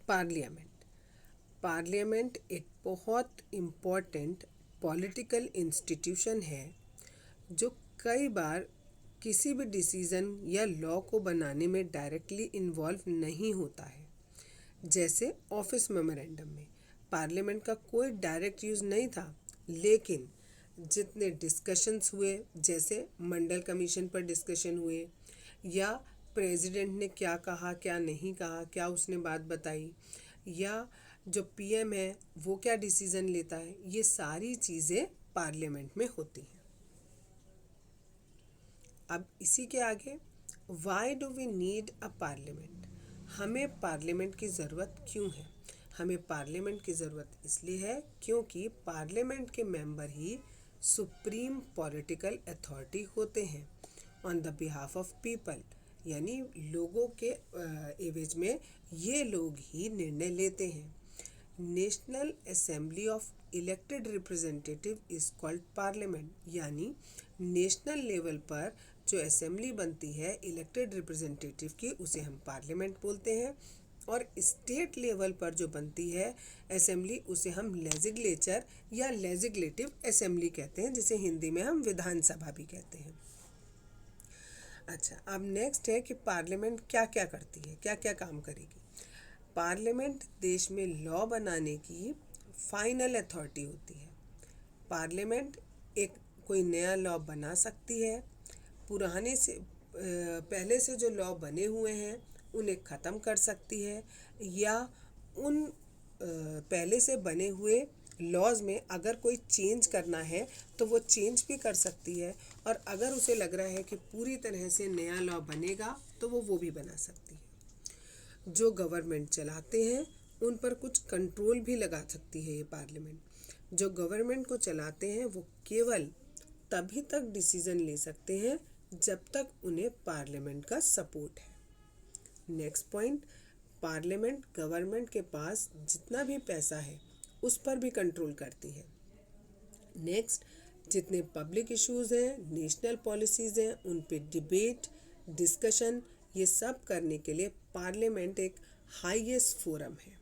Parliament parliament एक बहुत important political institution है जो कई बार किसी भी डिसीज़न या लॉ को बनाने में डायरेक्टली इन्वॉल्व नहीं होता है। जैसे ऑफिस मेमोरेंडम में पार्लियामेंट का कोई डायरेक्ट यूज़ नहीं था, लेकिन जितने डिस्कशंस हुए, जैसे मंडल कमीशन पर डिस्कशन हुए या प्रेसिडेंट ने क्या कहा क्या नहीं कहा, क्या उसने बात बताई, या जो पीएम है वो क्या डिसीज़न लेता है, ये सारी चीज़ें पार्लियामेंट में होती हैं। अब इसी के आगे, why do we need a parliament? हमें पार्लियामेंट की ज़रूरत क्यों है? हमें पार्लियामेंट की ज़रूरत इसलिए है क्योंकि पार्लियामेंट के मेंबर ही सुप्रीम पॉलिटिकल अथॉरिटी होते हैं on the behalf of people, यानी लोगों के एवज में ये लोग ही निर्णय लेते हैं। National assembly of elected representative is called parliament, यानी नेशनल लेवल पर जो असेंबली बनती है इलेक्टेड रिप्रेजेंटेटिव की, उसे हम पार्लियामेंट बोलते हैं। और स्टेट लेवल पर जो बनती है असेंबली, उसे हम लेजिस्लेचर या लेजिस्लेटिव असेंबली कहते हैं, जिसे हिंदी में हम विधानसभा भी कहते हैं। अच्छा, अब नेक्स्ट है कि पार्लियामेंट क्या क्या करती है, क्या क्या काम करेगी। पार्लियामेंट देश में लॉ बनाने की फाइनल अथॉरिटी होती है। पार्लियामेंट एक कोई नया लॉ बना सकती है, पुराने से पहले से जो लॉ बने हुए हैं उन्हें ख़त्म कर सकती है, या उन पहले से बने हुए लॉज में अगर कोई चेंज करना है तो वो चेंज भी कर सकती है, और अगर उसे लग रहा है कि पूरी तरह से नया लॉ बनेगा तो वो भी बना सकती है। जो गवर्नमेंट चलाते हैं उन पर कुछ कंट्रोल भी लगा सकती है ये पार्लियामेंट। जो गवर्नमेंट को चलाते हैं वो केवल तभी तक डिसीज़न ले सकते हैं जब तक उन्हें पार्लियामेंट का सपोर्ट है। नेक्स्ट पॉइंट, पार्लियामेंट गवर्नमेंट के पास जितना भी पैसा है उस पर भी कंट्रोल करती है। नेक्स्ट, जितने पब्लिक इश्यूज़ हैं, नेशनल पॉलिसीज़ हैं, उन पे डिबेट, डिस्कशन, ये सब करने के लिए पार्लियामेंट एक हाईएस्ट फोरम है।